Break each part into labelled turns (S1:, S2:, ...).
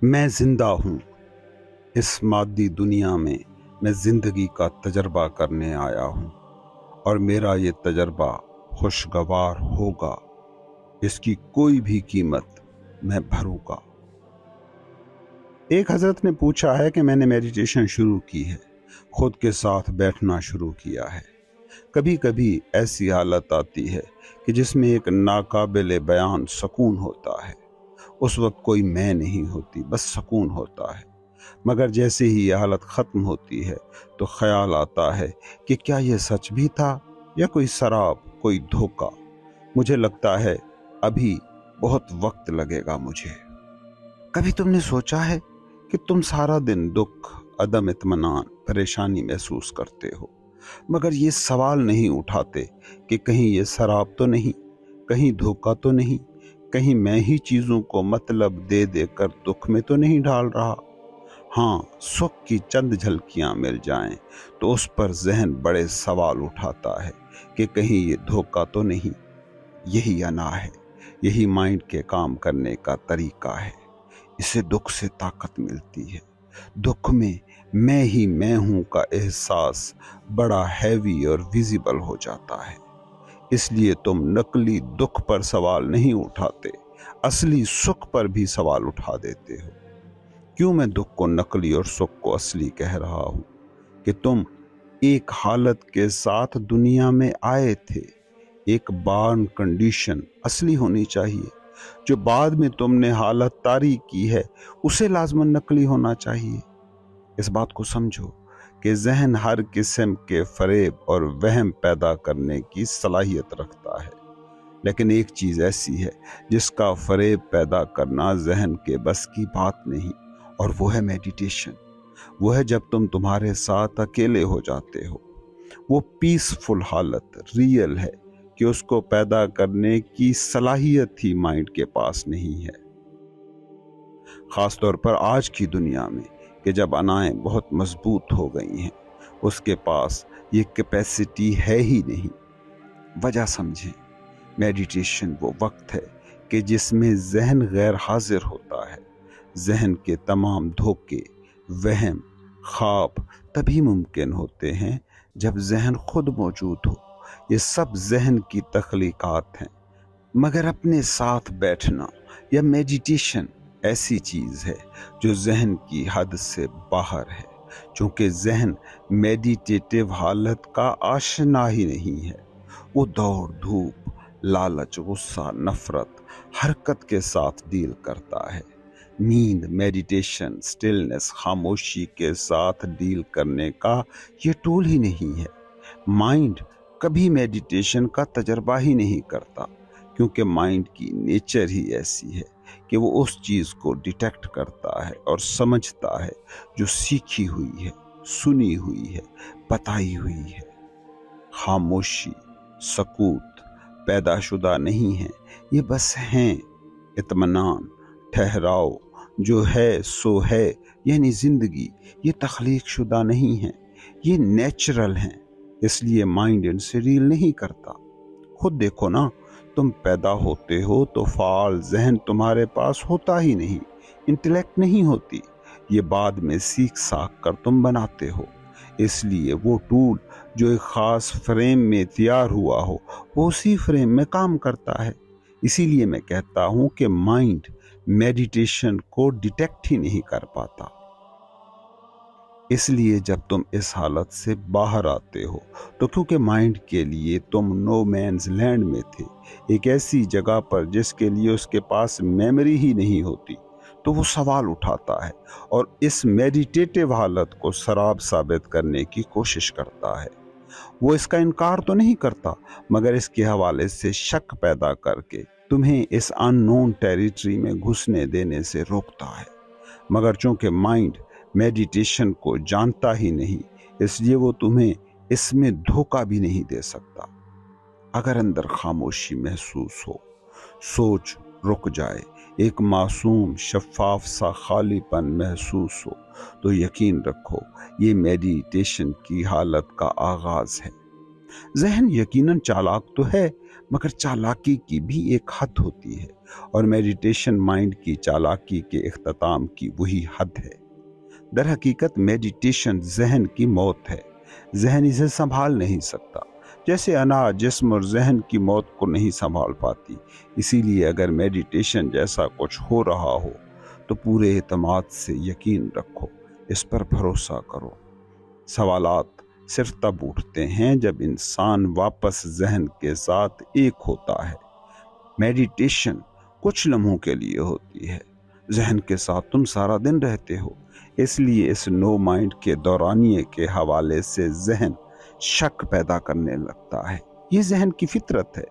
S1: میں زندہ ہوں اس مادی دنیا میں زندگی کا تجربہ کرنے آیا ہوں اور میرا یہ تجربہ خوشگوار ہوگا، اس کی کوئی بھی قیمت میں بھروں گا۔ ایک حضرت نے پوچھا ہے کہ میں نے میڈیٹیشن شروع کی ہے، خود کے ساتھ بیٹھنا شروع کیا ہے۔ کبھی کبھی ایسی حالت آتی ہے کہ جس میں ایک ناقابل بیان سکون ہوتا ہے۔ اس وقت کوئی میں نہیں ہوتی، بس سکون ہوتا ہے۔ مگر جیسے ہی یہ حالت ختم ہوتی ہے تو خیال آتا ہے کہ کیا یہ سچ بھی تھا یا کوئی سراب، کوئی دھوکہ۔ مجھے لگتا ہے ابھی بہت وقت لگے گا مجھے۔ کبھی تم نے سوچا ہے کہ تم سارا دن دکھ، عدم اطمینان، پریشانی محسوس کرتے ہو، مگر یہ سوال نہیں اٹھاتے کہ کہیں یہ سراب تو نہیں، کہیں دھوکہ تو نہیں، کہیں میں ہی چیزوں کو مطلب دے دے کر دکھ میں تو نہیں ڈال رہا۔ ہاں، سکھ کی چند جھلکیاں مل جائیں تو اس پر ذہن بڑے سوال اٹھاتا ہے کہ کہیں یہ دھوکہ تو نہیں۔ یہی انا ہے، یہی مائنڈ کے کام کرنے کا طریقہ ہے۔ اسے دکھ سے طاقت ملتی ہے۔ دکھ میں ہی میں ہوں کا احساس بڑا ہیوی اور ویزیبل ہو جاتا ہے۔ اس لیے تم نقلی دکھ پر سوال نہیں اٹھاتے، اصلی سکھ پر بھی سوال اٹھا دیتے ہو۔ کیوں میں دکھ کو نقلی اور سکھ کو اصلی کہہ رہا ہوں؟ کہ تم ایک حالت کے ساتھ دنیا میں آئے تھے، ایک بارن کنڈیشن اصلی ہونی چاہیے۔ جو بعد میں تم نے حالت طاری کی ہے اسے لازماً نقلی ہونا چاہیے۔ اس بات کو سمجھو کہ ذہن ہر قسم کے فریب اور وہم پیدا کرنے کی صلاحیت رکھتا ہے، لیکن ایک چیز ایسی ہے جس کا فریب پیدا کرنا ذہن کے بس کی بات نہیں، اور وہ ہے میڈیٹیشن۔ وہ ہے جب تم تمہارے ساتھ اکیلے ہو جاتے ہو۔ وہ پیسفل حالت ریئل ہے کہ اس کو پیدا کرنے کی صلاحیت ہی مائنڈ کے پاس نہیں ہے۔ خاص طور پر آج کی دنیا میں کہ جب انائیں بہت مضبوط ہو گئی ہیں، اس کے پاس یہ کیپیسٹی ہے ہی نہیں۔ وجہ سمجھیں، میڈیٹیشن وہ وقت ہے کہ جس میں ذہن غیر حاضر ہوتا ہے۔ ذہن کے تمام دھوکے، وہم، خواب تبھی ممکن ہوتے ہیں جب ذہن خود موجود ہو۔ یہ سب ذہن کی تخلیقات ہیں، مگر اپنے ساتھ بیٹھنا یا میڈیٹیشن ایسی چیز ہے جو ذہن کی حد سے باہر ہے، چونکہ ذہن میڈیٹیٹیو حالت کا آشنا ہی نہیں ہے۔ وہ دوڑ دھوپ، لالچ، غصہ، نفرت، حرکت کے ساتھ ڈیل کرتا ہے۔ نیند، میڈیٹیشن، سٹلنس، خاموشی کے ساتھ ڈیل کرنے کا یہ ٹول ہی نہیں ہے۔ مائنڈ کبھی میڈیٹیشن کا تجربہ ہی نہیں کرتا، کیونکہ مائنڈ کی نیچر ہی ایسی ہے کہ وہ اس چیز کو ڈیٹیکٹ کرتا ہے اور سمجھتا ہے جو سیکھی ہوئی ہے، سنی ہوئی ہے، بتائی ہوئی ہے۔ خاموشی، سکوت پیدا شدہ نہیں ہے، یہ بس ہیں۔ اطمینان، ٹھہراؤ، جو ہے سو ہے، یعنی زندگی، یہ تخلیق شدہ نہیں ہے، یہ نیچرل ہیں۔ اس لیے مائنڈ ان سے ریل نہیں کرتا۔ خود دیکھو نا، تم پیدا ہوتے ہو تو فعال ذہن تمہارے پاس ہوتا ہی نہیں، انٹلیکٹ نہیں ہوتی، یہ بعد میں سیکھ ساکھ کر تم بناتے ہو۔ اس لیے وہ ٹول جو ایک خاص فریم میں تیار ہوا ہو وہ اسی فریم میں کام کرتا ہے۔ اسی لیے میں کہتا ہوں کہ مائنڈ میڈیٹیشن کو ڈیٹیکٹ ہی نہیں کر پاتا۔ اس لیے جب تم اس حالت سے باہر آتے ہو تو کیونکہ مائنڈ کے لیے تم نو مینز لینڈ میں تھے، ایک ایسی جگہ پر جس کے لیے اس کے پاس میموری ہی نہیں ہوتی، تو وہ سوال اٹھاتا ہے اور اس میڈیٹیٹیو حالت کو سراب ثابت کرنے کی کوشش کرتا ہے۔ وہ اس کا انکار تو نہیں کرتا، مگر اس کے حوالے سے شک پیدا کر کے تمہیں اس ان نون ٹیریٹری میں گھسنے دینے سے روکتا ہے۔ مگر چونکہ مائنڈ میڈیٹیشن کو جانتا ہی نہیں، اس لیے وہ تمہیں اس میں دھوکہ بھی نہیں دے سکتا۔ اگر اندر خاموشی محسوس ہو، سوچ رک جائے، ایک معصوم شفاف سا خالی پن محسوس ہو، تو یقین رکھو یہ میڈیٹیشن کی حالت کا آغاز ہے۔ जहन यकीनन चालाक तो है, मगर चालाकी की भी एक हद होती है, और मेडिटेशन माइंड की चालाकी के इख्तिताम की वही हद है। दर हकीकत मेडिटेशन जहन की मौत है। जहन इसे संभाल नहीं सकता, जैसे अनाज जिस्म और जहन की मौत को नहीं संभाल पाती। इसीलिए अगर मेडिटेशन जैसा कुछ हो रहा हो तो पूरे एतमाद से यकीन रखो, इस पर भरोसा करो। सवालात सिर्फ तब उठते हैं जब इंसान वापस जहन के साथ एक होता है। मेडिटेशन कुछ लम्हों के लिए होती है, जहन के साथ तुम सारा दिन रहते हो। इसलिए इस नो माइंड के दौरानिए के हवाले से जहन शक पैदा करने लगता है। ये जहन की फितरत है,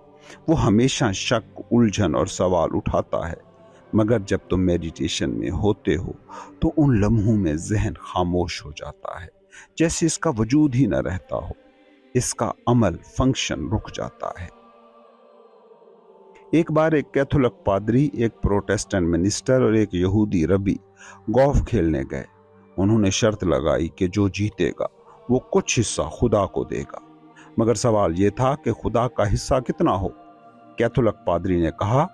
S1: वो हमेशा शक, उलझन और सवाल उठाता है। मगर जब तुम मेडिटेशन में होते हो तो उन लम्हों में जहन खामोश हो जाता है, जैसे इसका वजूद ही न रहता हो। इसका अमल, फंक्शन रुक जाता है। एक बार एक कैथोलिक पादरी, एक प्रोटेस्टेंट मिनिस्टर और एक यहूदी रबी गोल्फ खेलने गए। उन्होंने शर्त लगाई कि जो जीतेगा वो कुछ हिस्सा खुदा को देगा। मगर सवाल ये था कि खुदा का हिस्सा कितना हो। कैथोलिक पादरी ने कहा,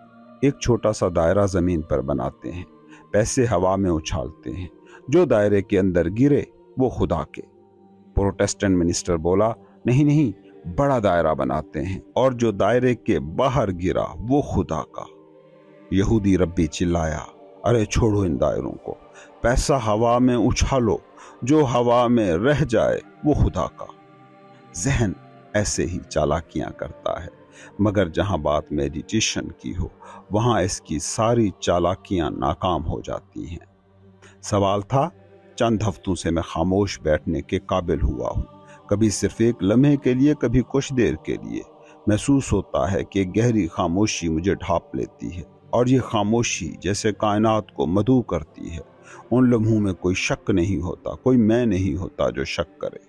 S1: एक छोटा सा दायरा जमीन पर बनाते हैं, पैसे हवा में उछालते हैं, जो दायरे के अंदर गिरे वो खुदा के। प्रोटेस्टेंट मिनिस्टर बोला, नहीं नहीं, बड़ा दायरा बनाते हैं और जो दायरे के बाहर गिरा वो खुदा का। यहूदी रब्बी चिल्लाया, अरे छोड़ो इन दायरों को, पैसा हवा में उछालो, जो हवा में रह जाए वो खुदा का। जहन ऐसे ही चालाकियां करता है, मगर जहां बात मेडिटेशन की हो वहां इसकी सारी चालाकियां नाकाम हो जाती हैं। सवाल था, चंद हफ्तों से मैं खामोश बैठने के काबिल हुआ हूं, कभी सिर्फ एक लम्हे के लिए, कभी कुछ देर के लिए। महसूस होता है कि गहरी खामोशी मुझे ढांप लेती है, और ये खामोशी जैसे कायनात को मधु करती है। उन लम्हों में कोई शक नहीं होता, कोई मैं नहीं होता जो शक करे।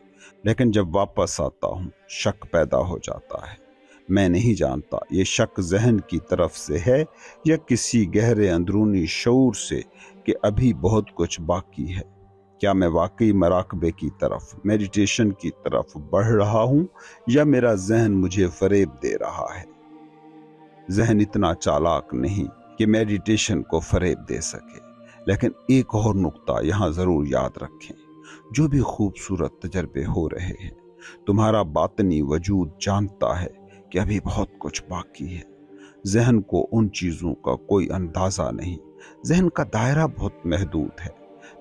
S1: लेकिन जब वापस आता हूँ शक पैदा हो जाता है। मैं नहीं जानता ये शक जहन की तरफ से है या किसी गहरे अंदरूनी शऊर से कि अभी बहुत कुछ बाकी है। क्या मैं वाकई मराकबे की तरफ, मेडिटेशन की तरफ बढ़ रहा हूँ, या मेरा जहन मुझे फरेब दे रहा है? जहन इतना चालाक नहीं कि मेडिटेशन को फरेब दे सके। लेकिन एक और नुक्ता यहाँ जरूर याद रखें, जो भी खूबसूरत तजर्बे हो रहे हैं, तुम्हारा बातनी वजूद जानता है कि अभी बहुत कुछ बाकी है। जहन को उन चीजों का कोई अंदाजा नहीं। जहन का दायरा बहुत महदूद है।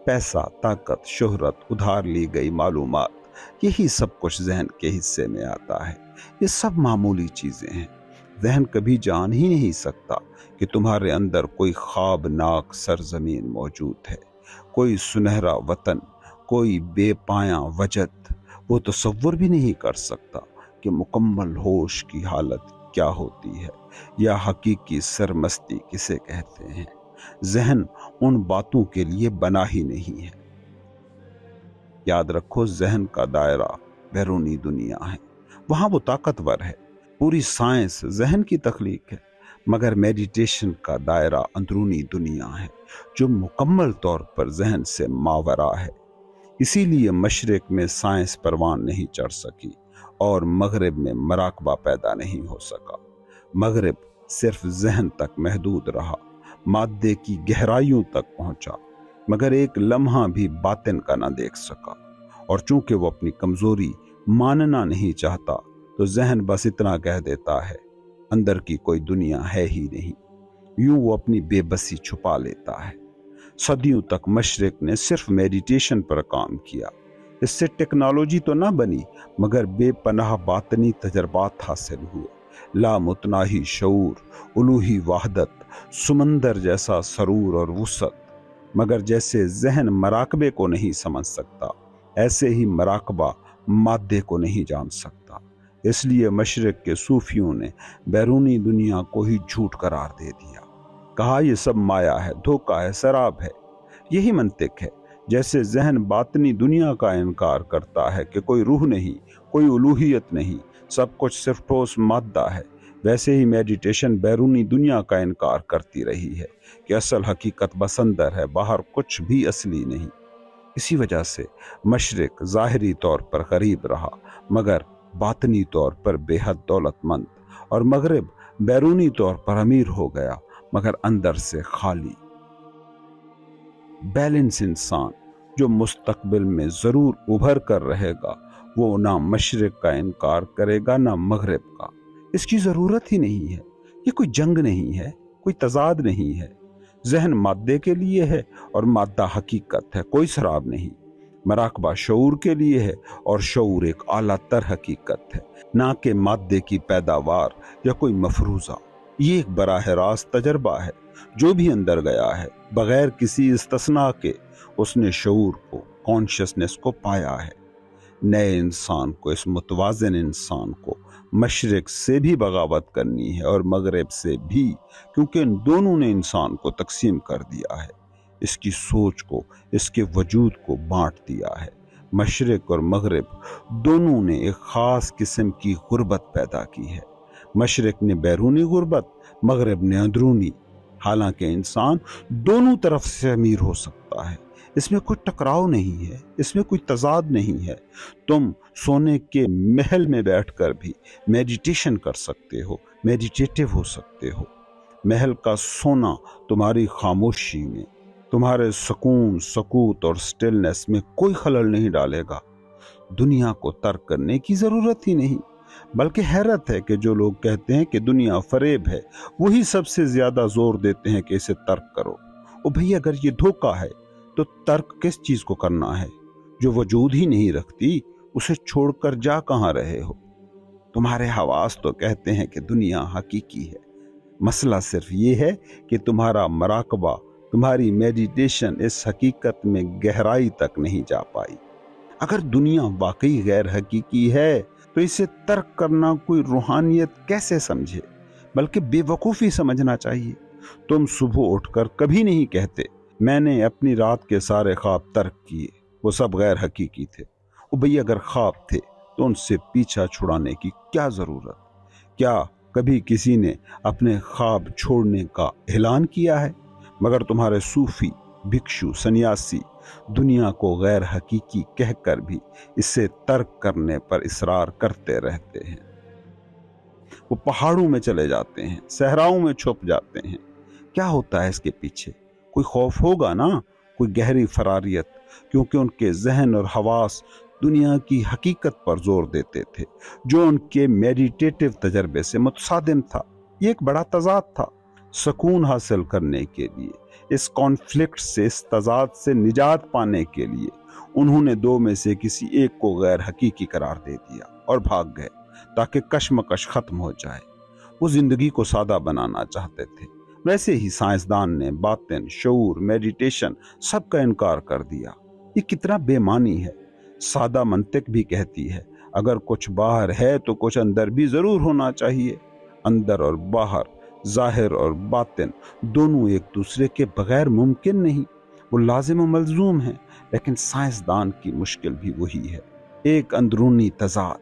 S1: पैसा, ताकत, शोहरत, उधार ली गई मालूमात, यही सब कुछ जहन के हिस्से में आता है। ये सब मामूली चीजें हैं। जहन कभी जान ही नहीं सकता कि तुम्हारे अंदर कोई ख्वाबनाक सरजमीन मौजूद है, कोई सुनहरा वतन, कोई बेपाया वजद। वो तसव्वुर भी नहीं कर सकता कि मुकम्मल होश की हालत क्या होती है, या हकीकी सरमस्ती किसे कहते हैं। जहन उन बातों के लिए बना ही नहीं है। याद रखो, जहन का दायरा बैरूनी दुनिया है, वहां वो ताकतवर है। पूरी साइंस जहन की तख्लीक है, मगर मेडिटेशन का दायरा अंदरूनी दुनिया है, जो मुकम्मल तौर पर जहन से मावरा है। इसीलिए मशरिक में साइंस परवान नहीं चढ़ सकी और मगरिब में मराकबा पैदा नहीं हो सका। मगरिब सिर्फ जहन तक महदूद रहा, मादे की गहराइयों तक पहुंचा, मगर एक लम्हा भी बातिन का ना देख सका। और चूंकि वो अपनी कमजोरी मानना नहीं चाहता, तो जहन बस इतना कह देता है, अंदर की कोई दुनिया है ही नहीं। यूं वो अपनी बेबसी छुपा लेता है। सदियों तक मशरिक ने सिर्फ मेडिटेशन पर काम किया। इससे टेक्नोलॉजी तो ना बनी, मगर बेपनाह बातनी तजर्बात हासिल हुए। लामुतनाही शऊर, उलूही वाहदत, सुमंदर जैसा सरूर और वुसत। मगर जैसे जहन मराकबे को नहीं समझ सकता, ऐसे ही मराकबा मादे को नहीं जान सकता। इसलिए मशरिक के सूफियों ने बैरूनी दुनिया को ही झूठ करार दे दिया। कहा ये सब माया है, धोखा है, शराब है। यही मंतिक है। जैसे जहन बातनी दुनिया का इनकार करता है कि कोई रूह नहीं, कोई उलूहियत नहीं, सब कुछ सिर्फ ठोस मादा है, वैसे ही मेडिटेशन बैरूनी दुनिया का इनकार करती रही है कि असल हकीकत बस अंदर है, बाहर कुछ भी असली नहीं। इसी वजह से मशरिक ज़ाहिरी तौर पर गरीब रहा, मगर बातनी तौर पर बेहद दौलतमंद, और मगरिब बैरूनी तौर पर अमीर हो गया मगर अंदर से खाली। बैलेंस इंसान जो मुस्तकबिल में जरूर उभर कर रहेगा, वो ना मशरिक का इनकार करेगा ना मगरिब का। इसकी जरूरत ही नहीं है। ये कोई जंग नहीं है, कोई तजाद नहीं है। जहन मादे के लिए है और मादा हकीकत है, कोई शराब नहीं। मराकबा शऊर के लिए है और शऊर एक आला तर हकीकत है, ना कि मादे की पैदावार या कोई मफरूजा। ये एक बराह रास्त तजर्बा है। जो भी अंदर गया है बगैर किसी इस्तिस्ना के, उसने शऊर को, कॉन्शियसनेस को पाया है। नए इंसान को, इस मुतवाज़िन इंसान को मशरिक से भी बगावत करनी है और मगरिब से भी, क्योंकि इन दोनों ने इंसान को तकसीम कर दिया है, इसकी सोच को, इसके वजूद को बांट दिया है। मशरिक और मगरिब दोनों ने एक ख़ास किस्म की गुर्बत पैदा की है। मशरिक ने बैरूनी गुर्बत, मगरिब ने अंदरूनी। हालांकि इंसान दोनों तरफ से अमीर हो सकता है। इसमें कोई टकराव नहीं है, इसमें कोई तजाद नहीं है। तुम सोने के महल में बैठकर भी मेडिटेशन कर सकते हो, मेडिटेटिव हो सकते हो। महल का सोना तुम्हारी खामोशी में, तुम्हारे सुकून, सकूत और स्टिलनेस में कोई खलल नहीं डालेगा। दुनिया को तर्क करने की जरूरत ही नहीं। बल्कि हैरत है कि जो लोग कहते हैं कि दुनिया फरेब है, वही सबसे ज्यादा जोर देते हैं कि इसे तर्क करो। ओ भैया, अगर ये धोखा है तो तर्क किस चीज को करना है? जो वजूद ही नहीं रखती उसे छोड़कर जा कहां रहे हो? तुम्हारे हवास तो कहते हैं कि दुनिया हकीकी है। मसला सिर्फ ये है कि तुम्हारा मराकबा, तुम्हारी मेडिटेशन इस हकीकत में गहराई तक नहीं जा पाई। अगर दुनिया वाकई गैर हकीकी है तो इसे तर्क करना कोई रूहानियत कैसे समझे, बल्कि बेवकूफ़ी समझना चाहिए। तुम सुबह उठकर कभी नहीं कहते मैंने अपनी रात के सारे ख्वाब तर्क किए, वो सब गैर हकीकी थे। ओ भैया, अगर ख्वाब थे तो उनसे पीछा छुड़ाने की क्या ज़रूरत? क्या कभी किसी ने अपने ख्वाब छोड़ने का ऐलान किया है? मगर तुम्हारे सूफी, भिक्षु, सन्यासी दुनिया को गैर हकीकी कहकर भी इसे तर्क करने पर इसरार करते रहते हैं। वो पहाड़ों में चले जाते हैं, सहराओं में छुप जाते हैं। क्या होता है इसके पीछे? कोई खौफ होगा ना, कोई गहरी फरारियत, क्योंकि उनके जहन और हवास दुनिया की हकीकत पर जोर देते थे, जो उनके मेडिटेटिव तजर्बे से मुतसादिम था। ये एक बड़ा तजाद था। सुकून हासिल करने के लिए, इस कॉन्फ्लिक्ट से, इस तजाद से निजात पाने के लिए उन्होंने दो में से किसी एक को गैर हकीकी करार दे दिया और भाग गए ताकि कश्मकश खत्म हो जाए। वो जिंदगी को सादा बनाना चाहते थे। वैसे ही साइंसदान ने बातिन, शऊर, मेडिटेशन सब का इनकार कर दिया। ये कितना बेमानी है। सादा मंतिक भी कहती है अगर कुछ बाहर है तो कुछ अंदर भी जरूर होना चाहिए। अंदर और बाहर, जाहिर और बातिन दोनों एक दूसरे के बगैर मुमकिन नहीं, वो लाजिम व मलजूम है। लेकिन साइंसदान की मुश्किल भी वही है, एक अंदरूनी तजाद।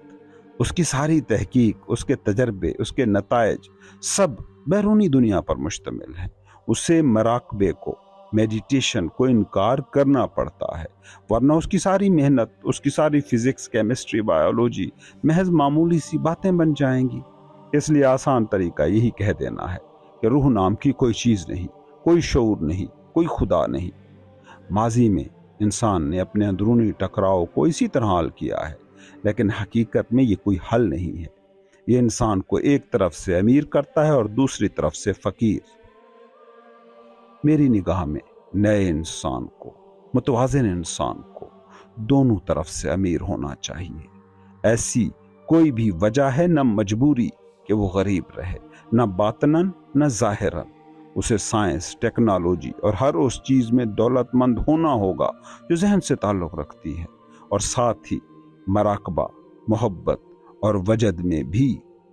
S1: उसकी सारी तहकीक, उसके तजर्बे, उसके नताइज सब बैरूनी दुनिया पर मुश्तमिल है। उसे मराकबे को, मेडिटेशन को इनकार करना पड़ता है, वरना उसकी सारी मेहनत, उसकी सारी फिजिक्स, केमिस्ट्री, बायोलॉजी महज मामूली सी बातें बन जाएंगी। इसलिए आसान तरीका यही कह देना है कि रूह नाम की कोई चीज़ नहीं, कोई शऊर नहीं, कोई खुदा नहीं। माजी में इंसान ने अपने अंदरूनी टकराव को इसी तरह हल किया है, लेकिन हकीकत में ये कोई हल नहीं है। ये इंसान को एक तरफ से अमीर करता है और दूसरी तरफ से फकीर। मेरी निगाह में नए इंसान को, मुतवाज़िन इंसान को दोनों तरफ से अमीर होना चाहिए। ऐसी कोई भी वजह है न मजबूरी कि वो गरीब रहे, न बातनन न ज़ाहिरन। उसे साइंस, टेक्नोलॉजी और हर उस चीज़ में दौलतमंद होना होगा जो जहन से ताल्लुक़ रखती है, और साथ ही मराकबा, मोहब्बत और वजद में भी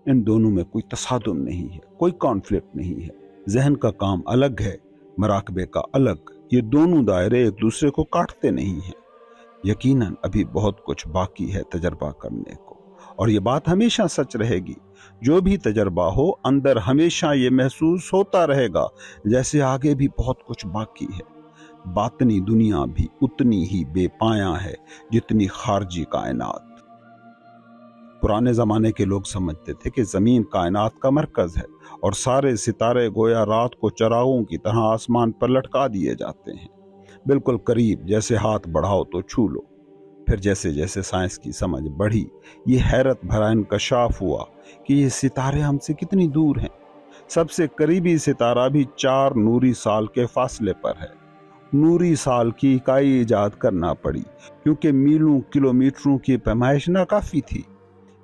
S1: इन दोनों में कोई तसादुम नहीं है, कोई कॉन्फ्लिक्ट नहीं है। जहन का काम अलग है, मराकबे का अलग। ये दोनों दायरे एक दूसरे को काटते नहीं हैं। यकीनन अभी बहुत कुछ बाकी है तजर्बा करने को, और ये बात हमेशा सच रहेगी। जो भी तजर्बा हो, अंदर हमेशा ये महसूस होता रहेगा जैसे आगे भी बहुत कुछ बाकी है। बातनी दुनिया भी उतनी ही बेपाया है जितनी खारजी कायनात। पुराने ज़माने के लोग समझते थे कि ज़मीन कायनात का मरकज़ है और सारे सितारे गोया रात को चरागों की तरह आसमान पर लटका दिए जाते हैं, बिल्कुल करीब, जैसे हाथ बढ़ाओ तो छू लो। फिर जैसे जैसे साइंस की समझ बढ़ी, ये हैरत भरा इंकशाफ हुआ कि ये सितारे हमसे कितनी दूर हैं। सबसे करीबी सितारा भी 4 नूरी साल के फासले पर है। नूरी साल की इकाई इजाद करना पड़ी, क्योंकि मीलों किलोमीटरों की पैमाइश नाकाफी थी।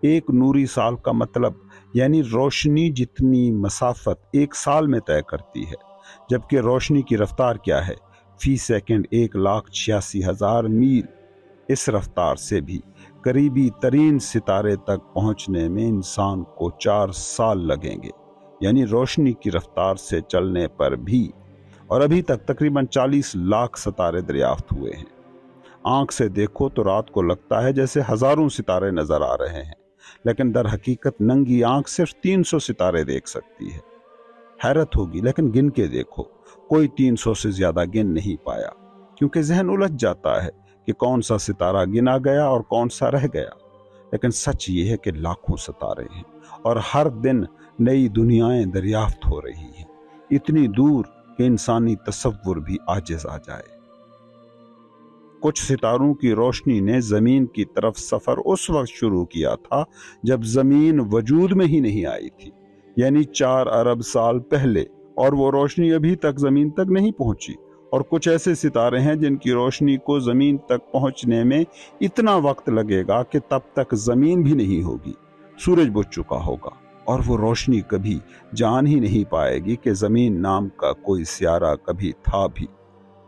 S1: एक नूरी साल का मतलब यानी रोशनी जितनी मसाफत 1 साल में तय करती है, जबकि रोशनी की रफ्तार क्या है? फी सेकंड 1,86,000 मील। इस रफ्तार से भी करीबी तरीन सितारे तक पहुंचने में इंसान को 4 साल लगेंगे, यानी रोशनी की रफ्तार से चलने पर भी। और अभी तक तकरीबन 40 लाख सितारे दरियाफ्त हुए हैं। आंख से देखो तो रात को लगता है जैसे हजारों सितारे नजर आ रहे हैं, लेकिन दर हकीकत नंगी आंख सिर्फ 300 सितारे देख सकती है। हैरत होगी, लेकिन गिन के देखो, कोई 300 से ज्यादा गिन नहीं पाया, क्योंकि जहन उलझ जाता है कि कौन सा सितारा गिना गया और कौन सा रह गया। लेकिन सच ये है कि लाखों सितारे हैं और हर दिन नई दुनियाएं दरियाफ्त हो रही हैं, इतनी दूर कि इंसानी तसव्वुर भी आजिज आ जाए। कुछ सितारों की रोशनी ने जमीन की तरफ सफर उस वक्त शुरू किया था जब जमीन वजूद में ही नहीं आई थी, यानी 4 अरब साल पहले, और वो रोशनी अभी तक जमीन तक नहीं पहुंची। और कुछ ऐसे सितारे हैं जिनकी रोशनी को जमीन तक पहुंचने में इतना वक्त लगेगा कि तब तक जमीन भी नहीं होगी, सूरज बुझ चुका होगा, और वो रोशनी कभी जान ही नहीं पाएगी कि जमीन नाम का कोई सियारा कभी था भी।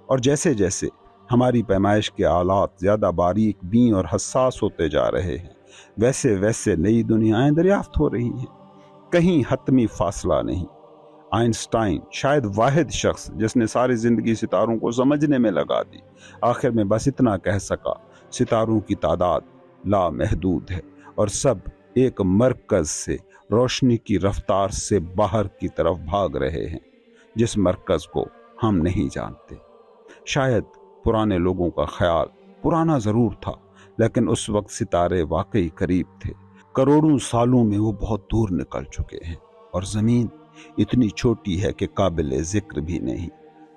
S1: और जैसे जैसे हमारी पैमाइश के आलात ज्यादा बारीक, बीं और हसास होते जा रहे हैं, वैसे वैसे नई दुनियाएं दरियाफ्त हो रही हैं। कहीं हतमी फासला नहीं। आइंस्टाइन शायद वाहिद शख्स जिसने सारी जिंदगी सितारों को समझने में लगा दी, आखिर में बस इतना कह सका, सितारों की तादाद लामहदूद है और सब एक मरकज से रोशनी की रफ्तार से बाहर की तरफ भाग रहे हैं, जिस मरकज को हम नहीं जानते। शायद पुराने लोगों का ख्याल पुराना जरूर था, लेकिन उस वक्त सितारे वाकई करीब थे। करोड़ों सालों में वो बहुत दूर निकल चुके हैं और जमीन इतनी छोटी है कि काबिल जिक्र भी नहीं।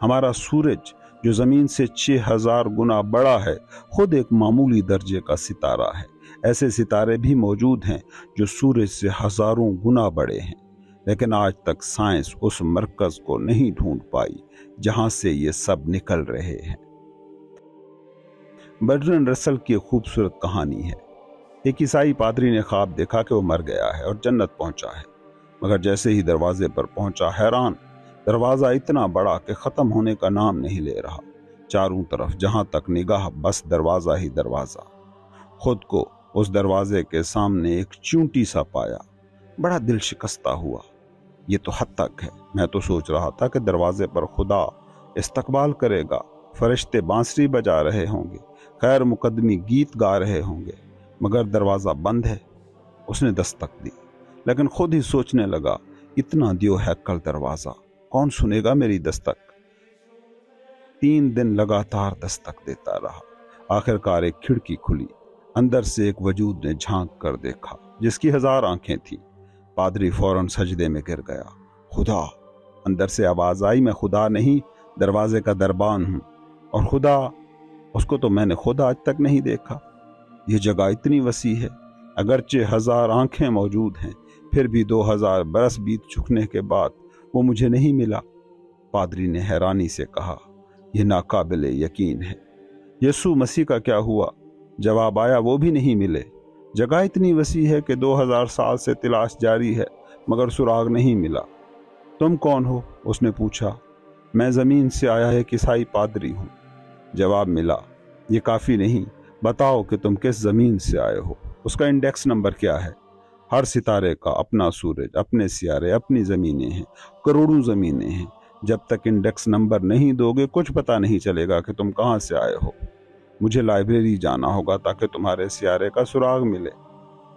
S1: हमारा सूरज जो जमीन से 6000 गुना बड़ा है, खुद एक मामूली दर्जे का सितारा है। ऐसे सितारे भी मौजूद हैं जो सूरज से हजारों गुना बड़े हैं, लेकिन आज तक साइंस उस मरकज को नहीं ढूंढ पाई जहां से ये सब निकल रहे हैं। बर्ट्रैंड रसल की एक खूबसूरत कहानी है। एक ईसाई पादरी ने ख्वाब देखा कि वो मर गया है और जन्नत पहुंचा है, मगर जैसे ही दरवाजे पर पहुंचा, हैरान, दरवाजा इतना बड़ा कि खत्म होने का नाम नहीं ले रहा। चारों तरफ जहां तक निगाह बस दरवाजा ही दरवाजा। खुद को उस दरवाजे के सामने एक चूंटी सा पाया। बड़ा दिल शिकस्ता हुआ। ये तो हद तक है। मैं तो सोच रहा था कि दरवाजे पर खुदा इस्तकबाल करेगा, फरिश्ते बांसुरी बजा रहे होंगे, खैर मुकदमी गीत गा रहे होंगे, मगर दरवाजा बंद है। उसने दस्तक दी, लेकिन खुद ही सोचने लगा, इतना दियो है कल दरवाजा, कौन सुनेगा मेरी दस्तक। 3 दिन लगातार दस्तक देता रहा। आखिरकार एक खिड़की खुली। अंदर से एक वजूद ने झांक कर देखा, जिसकी 1000 आंखें थीं। पादरी फौरन सजदे में गिर गया। खुदा! अंदर से आवाज आई, मैं खुदा नहीं, दरवाजे का दरबान हूं। और खुदा, उसको तो मैंने खुद आज तक नहीं देखा। यह जगह इतनी वसी है, अगरचे 1000 आंखें मौजूद हैं, फिर भी 2000 बरस बीत चुकने के बाद वो मुझे नहीं मिला। पादरी ने हैरानी से कहा, यह नाकाबिल यकीन है। यीशु मसीह का क्या हुआ? जवाब आया, वो भी नहीं मिले। जगह इतनी वसी है कि 2000 साल से तलाश जारी है, मगर सुराग नहीं मिला। तुम कौन हो? उसने पूछा। मैं जमीन से आया एक ईसाई पादरी हूँ। जवाब मिला, ये काफी नहीं, बताओ कि तुम किस जमीन से आए हो, उसका इंडेक्स नंबर क्या है। हर सितारे का अपना सूरज, अपने सियारे, अपनी जमीनें हैं, करोड़ों जमीनें हैं। जब तक इंडेक्स नंबर नहीं दोगे कुछ पता नहीं चलेगा कि तुम कहाँ से आए हो। मुझे लाइब्रेरी जाना होगा ताकि तुम्हारे सियारे का सुराग मिले।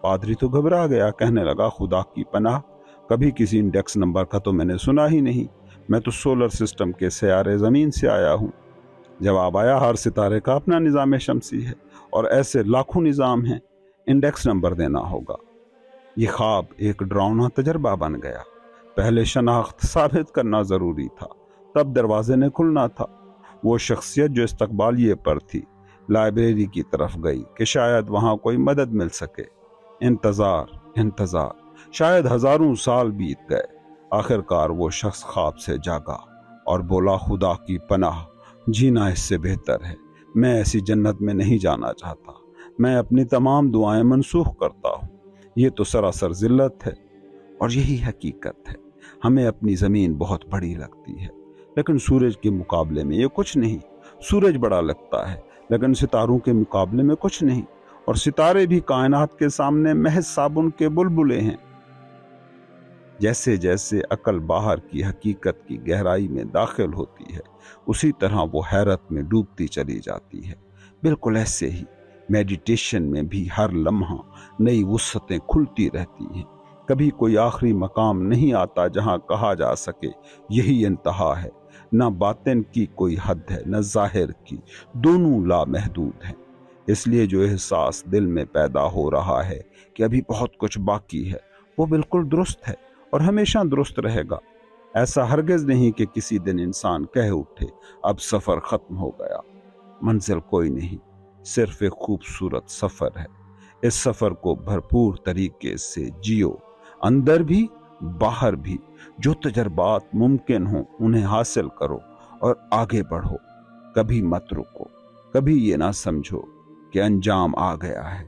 S1: पादरी तो घबरा गया, कहने लगा, खुदा की पनाह, कभी किसी इंडेक्स नंबर का तो मैंने सुना ही नहीं। मैं तो सोलर सिस्टम के सियारे जमीन से आया हूँ। जवाब आया, हर सितारे का अपना निज़ाम शमसी है और ऐसे लाखों निज़ाम हैं। इंडेक्स नंबर देना होगा। ये ख्वाब एक डरावना तजर्बा बन गया। पहले शनाख्त साबित करना ज़रूरी था, तब दरवाजे ने खुलना था। वो शख्सियत जो इस्तकबालिये पर थी लाइब्रेरी की तरफ गई कि शायद वहाँ कोई मदद मिल सके। इंतज़ार, शायद हजारों साल बीत गए। आखिरकार वो शख्स ख्वाब से जागा और बोला, खुदा की पनाह, जीना इससे बेहतर है। मैं ऐसी जन्नत में नहीं जाना चाहता। मैं अपनी तमाम दुआएं मनसूख करता हूँ। ये तो सरासर जिल्लत है और यही हकीकत है। हमें अपनी ज़मीन बहुत बड़ी लगती है, लेकिन सूरज के मुकाबले में ये कुछ नहीं। सूरज बड़ा लगता है, लेकिन सितारों के मुकाबले में कुछ नहीं, और सितारे भी कायनात के सामने महज साबुन के बुलबुले हैं। जैसे जैसे अकल बाहर की हकीकत की गहराई में दाखिल होती है, उसी तरह वो हैरत में डूबती चली जाती है। बिल्कुल ऐसे ही मेडिटेशन में भी हर लम्हा नई वुसअतें खुलती रहती हैं। कभी कोई आखिरी मकाम नहीं आता जहां कहा जा सके यही इंतहा है। न बातिन की कोई हद है, न जाहिर की, दोनों लामहदूद हैं। इसलिए जो एहसास दिल में पैदा हो रहा है कि अभी बहुत कुछ बाकी है, वो बिल्कुल दुरुस्त है और हमेशा दुरुस्त रहेगा। ऐसा हरगिज नहीं कि किसी दिन इंसान कह उठे, अब सफर खत्म हो गया। मंजिल कोई नहीं, सिर्फ एक खूबसूरत सफर है। इस सफर को भरपूर तरीके से जियो, अंदर भी बाहर भी। जो तजर्बात मुमकिन हो उन्हें हासिल करो और आगे बढ़ो। कभी मत रुको, कभी ये ना समझो कि अंजाम आ गया है।